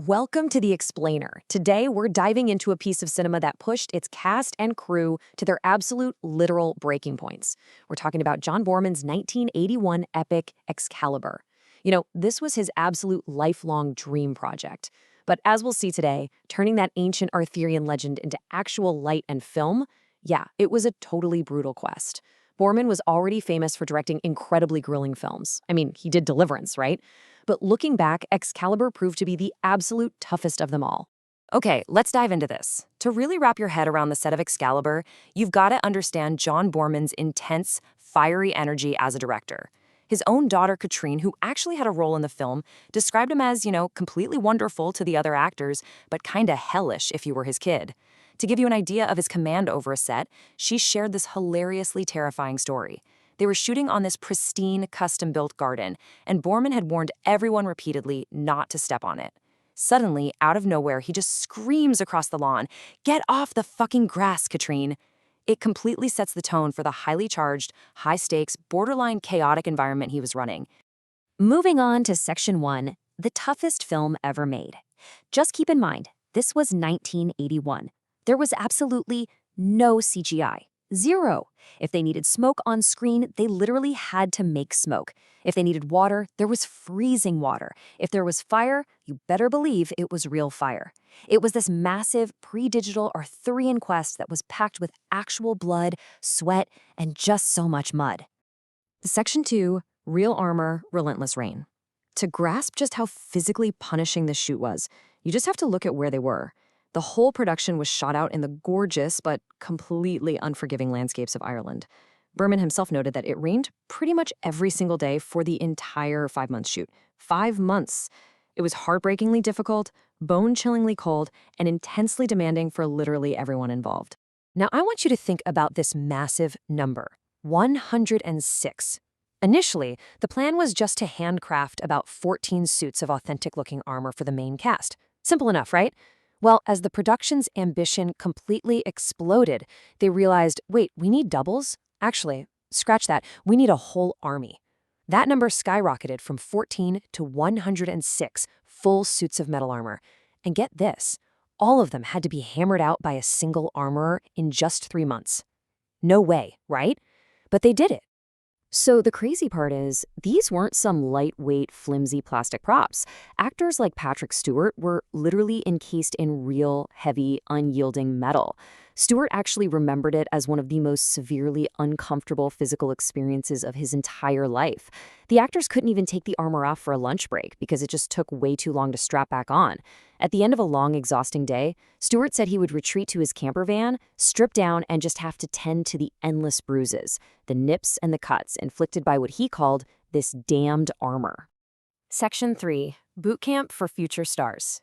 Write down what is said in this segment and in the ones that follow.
Welcome to The Explainer. Today, we're diving into a piece of cinema that pushed its cast and crew to their absolute literal breaking points. We're talking about John Boorman's 1981 epic Excalibur. This was his absolute lifelong dream project. But as we'll see today, turning that ancient Arthurian legend into actual light and film, yeah, it was a totally brutal quest. Boorman was already famous for directing incredibly grueling films. I mean, he did Deliverance, right? But looking back, Excalibur proved to be the absolute toughest of them all. Okay, let's dive into this. To really wrap your head around the set of Excalibur, you've got to understand John Boorman's intense, fiery energy as a director. His own daughter, Katrine, who actually had a role in the film, described him as, completely wonderful to the other actors, but kinda hellish if you were his kid. To give you an idea of his command over a set, she shared this hilariously terrifying story. They were shooting on this pristine, custom-built garden, and Boorman had warned everyone repeatedly not to step on it. Suddenly, out of nowhere, he just screams across the lawn, "Get off the fucking grass, Katrine!" It completely sets the tone for the highly charged, high-stakes, borderline chaotic environment he was running. Moving on to Section 1, the toughest film ever made. Just keep in mind, this was 1981. There was absolutely no CGI. Zero. If they needed smoke on screen, they literally had to make smoke. If they needed water, there was freezing water. If there was fire, you better believe it was real fire. It was this massive, pre-digital Arthurian quest that was packed with actual blood, sweat, and just so much mud. Section 2, real armor, relentless rain. To grasp just how physically punishing this shoot was, you just have to look at where they were. The whole production was shot out in the gorgeous but completely unforgiving landscapes of Ireland. Boorman himself noted that it rained pretty much every single day for the entire 5-month shoot. 5 months. It was heartbreakingly difficult, bone-chillingly cold, and intensely demanding for literally everyone involved. Now, I want you to think about this massive number, 106. Initially, the plan was just to handcraft about 14 suits of authentic-looking armor for the main cast. Simple enough, right? Well, as the production's ambition completely exploded, they realized, wait, we need doubles? Actually, scratch that, we need a whole army. That number skyrocketed from 14 to 106 full suits of metal armor. And get this, all of them had to be hammered out by a single armorer in just 3 months. No way, right? But they did it. So the crazy part is, these weren't some lightweight, flimsy plastic props. Actors like Patrick Stewart were literally encased in real, heavy, unyielding metal. Stewart actually remembered it as one of the most severely uncomfortable physical experiences of his entire life. The actors couldn't even take the armor off for a lunch break because it just took way too long to strap back on. At the end of a long, exhausting day, Stewart said he would retreat to his camper van, strip down, and just have to tend to the endless bruises, the nips and the cuts inflicted by what he called this damned armor. Section 3, Boot Camp for Future Stars.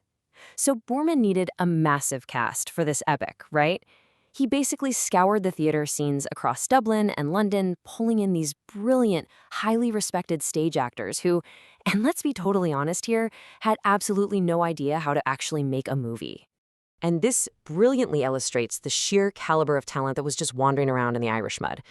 So Boorman needed a massive cast for this epic, right? He basically scoured the theater scenes across Dublin and London, pulling in these brilliant, highly respected stage actors who, and let's be totally honest here, had absolutely no idea how to actually make a movie. And this brilliantly illustrates the sheer caliber of talent that was just wandering around in the Irish mud.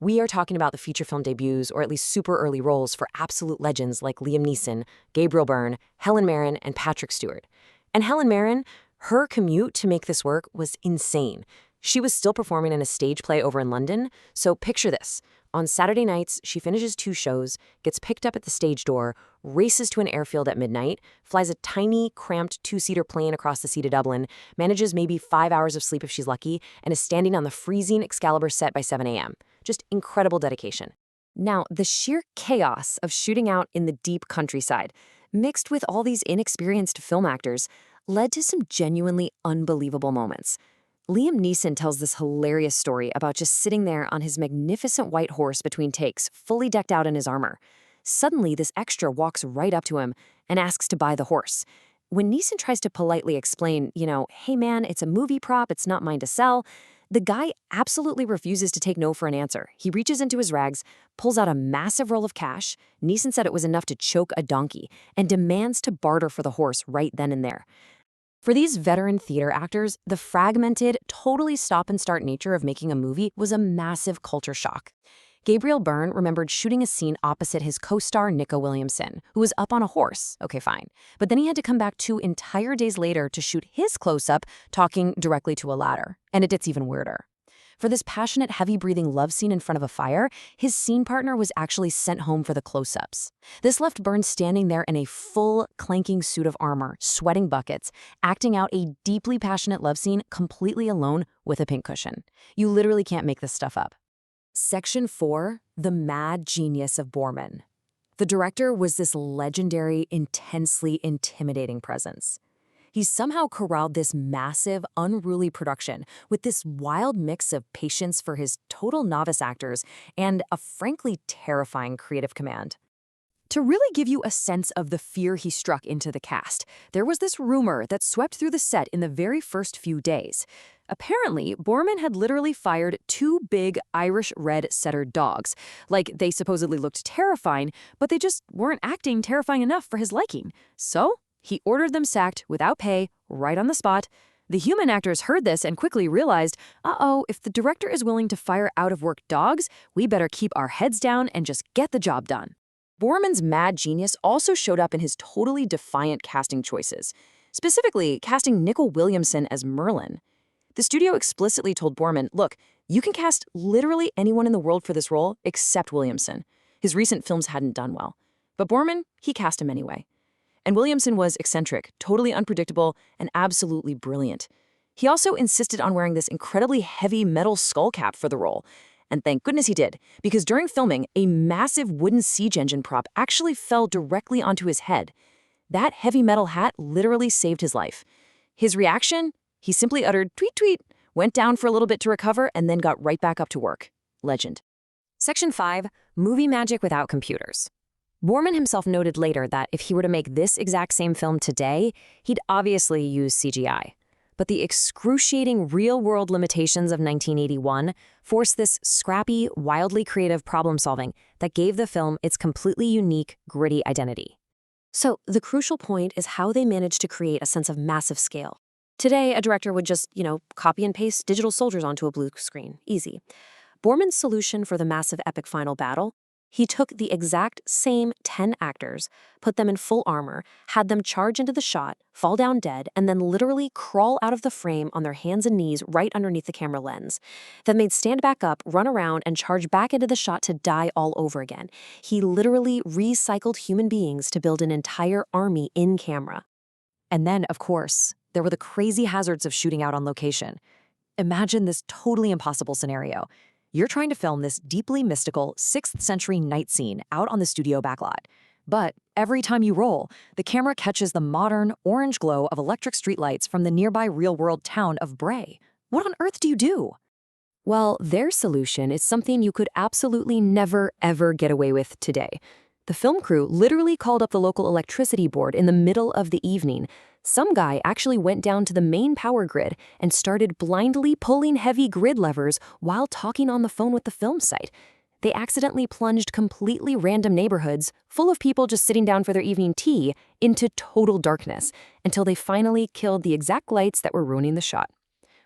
We are talking about the feature film debuts, or at least super early roles for absolute legends like Liam Neeson, Gabriel Byrne, Helen Mirren, and Patrick Stewart. And Helen Mirren, her commute to make this work was insane. She was still performing in a stage play over in London, so picture this. On Saturday nights, she finishes 2 shows, gets picked up at the stage door, races to an airfield at midnight, flies a tiny, cramped 2-seater plane across the sea to Dublin, manages maybe 5 hours of sleep if she's lucky, and is standing on the freezing Excalibur set by 7 a.m. Just incredible dedication. Now, the sheer chaos of shooting out in the deep countryside, mixed with all these inexperienced film actors, led to some genuinely unbelievable moments. Liam Neeson tells this hilarious story about just sitting there on his magnificent white horse between takes, fully decked out in his armor. Suddenly, this extra walks right up to him and asks to buy the horse. When Neeson tries to politely explain, hey man, it's a movie prop, it's not mine to sell, the guy absolutely refuses to take no for an answer. He reaches into his rags, pulls out a massive roll of cash, Neeson said it was enough to choke a donkey, and demands to barter for the horse right then and there. For these veteran theater actors, the fragmented, totally stop-and-start nature of making a movie was a massive culture shock. Gabriel Byrne remembered shooting a scene opposite his co-star Nico Williamson, who was up on a horse. Okay, fine. But then he had to come back 2 entire days later to shoot his close-up talking directly to a ladder. And it gets even weirder. For this passionate, heavy-breathing love scene in front of a fire, his scene partner was actually sent home for the close-ups. This left Byrne standing there in a full, clanking suit of armor, sweating buckets, acting out a deeply passionate love scene completely alone with a pink cushion. You literally can't make this stuff up. Section 4, The Mad Genius of Boorman. The director was this legendary, intensely intimidating presence. He somehow corralled this massive, unruly production with this wild mix of patience for his total novice actors and a frankly terrifying creative command. To really give you a sense of the fear he struck into the cast, there was this rumor that swept through the set in the very first few days. Apparently, Boorman had literally fired 2 big Irish red setter dogs. Like, they supposedly looked terrifying, but they just weren't acting terrifying enough for his liking. So he ordered them sacked without pay, right on the spot. The human actors heard this and quickly realized, uh-oh, if the director is willing to fire out-of-work dogs, we better keep our heads down and just get the job done. Boorman's mad genius also showed up in his totally defiant casting choices, specifically casting Nico Williamson as Merlin. The studio explicitly told Boorman, look, you can cast literally anyone in the world for this role except Williamson. His recent films hadn't done well. But Boorman, he cast him anyway. And Williamson was eccentric, totally unpredictable, and absolutely brilliant. He also insisted on wearing this incredibly heavy metal skull cap for the role. And thank goodness he did, because during filming, a massive wooden siege engine prop actually fell directly onto his head. That heavy metal hat literally saved his life. His reaction? He simply uttered, tweet, tweet, went down for a little bit to recover, and then got right back up to work. Legend. Section 5, Movie Magic Without Computers. Boorman himself noted later that if he were to make this exact same film today, he'd obviously use CGI. But the excruciating real-world limitations of 1981 forced this scrappy, wildly creative problem-solving that gave the film its completely unique, gritty identity. So the crucial point is how they managed to create a sense of massive scale. Today, a director would just, copy and paste digital soldiers onto a blue screen. Easy. Boorman's solution for the massive epic final battle? He took the exact same 10 actors, put them in full armor, had them charge into the shot, fall down dead, and then literally crawl out of the frame on their hands and knees right underneath the camera lens. Then they'd stand back up, run around, and charge back into the shot to die all over again. He literally recycled human beings to build an entire army in camera. And then, of course, there were the crazy hazards of shooting out on location. Imagine this totally impossible scenario. You're trying to film this deeply mystical 6th century night scene out on the studio backlot. But every time you roll, the camera catches the modern orange glow of electric streetlights from the nearby real-world town of Bray. What on earth do you do? Well, their solution is something you could absolutely never, ever get away with today. The film crew literally called up the local electricity board in the middle of the evening. Some guy actually went down to the main power grid and started blindly pulling heavy grid levers while talking on the phone with the film site. They accidentally plunged completely random neighborhoods, full of people just sitting down for their evening tea, into total darkness, until they finally killed the exact lights that were ruining the shot.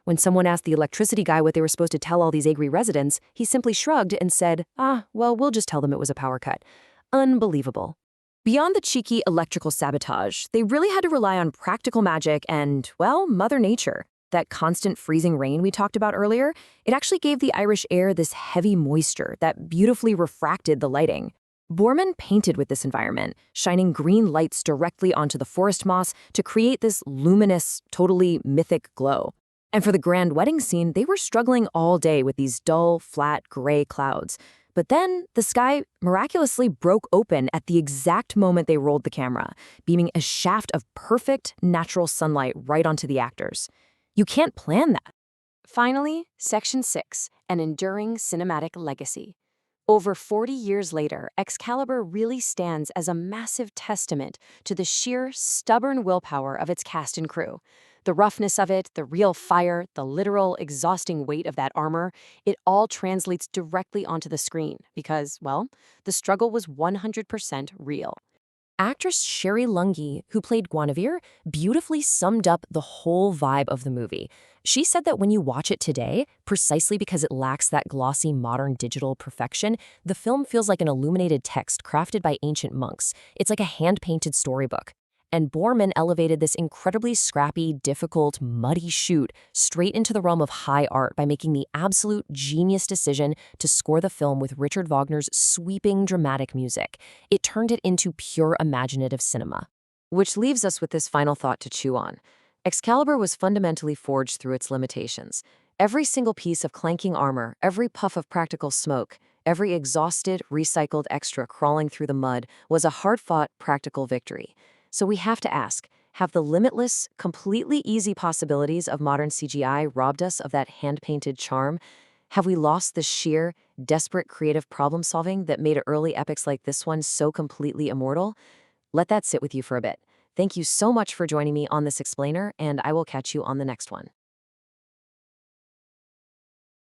When someone asked the electricity guy what they were supposed to tell all these angry residents, he simply shrugged and said, well, we'll just tell them it was a power cut. Unbelievable. Beyond the cheeky electrical sabotage, they really had to rely on practical magic and, well, Mother Nature. That constant freezing rain we talked about earlier, it actually gave the Irish air this heavy moisture that beautifully refracted the lighting. Boorman painted with this environment, shining green lights directly onto the forest moss to create this luminous, totally mythic glow. And for the grand wedding scene, they were struggling all day with these dull, flat, gray clouds. But then the sky miraculously broke open at the exact moment they rolled the camera, beaming a shaft of perfect, natural sunlight right onto the actors. You can't plan that. Finally, Section 6, An Enduring Cinematic Legacy. Over 40 years later, Excalibur really stands as a massive testament to the sheer, stubborn willpower of its cast and crew. The roughness of it, the real fire, the literal, exhausting weight of that armor, it all translates directly onto the screen because, well, the struggle was 100% real. Actress Sherry Lungi, who played Guinevere, beautifully summed up the whole vibe of the movie. She said that when you watch it today, precisely because it lacks that glossy modern digital perfection, the film feels like an illuminated text crafted by ancient monks. It's like a hand-painted storybook. And Boorman elevated this incredibly scrappy, difficult, muddy shoot straight into the realm of high art by making the absolute genius decision to score the film with Richard Wagner's sweeping, dramatic music. It turned it into pure imaginative cinema. Which leaves us with this final thought to chew on. Excalibur was fundamentally forged through its limitations. Every single piece of clanking armor, every puff of practical smoke, every exhausted, recycled extra crawling through the mud was a hard-fought, practical victory. So we have to ask, have the limitless, completely easy possibilities of modern CGI robbed us of that hand-painted charm? Have we lost the sheer, desperate creative problem-solving that made early epics like this one so completely immortal? Let that sit with you for a bit. Thank you so much for joining me on this explainer, and I will catch you on the next one.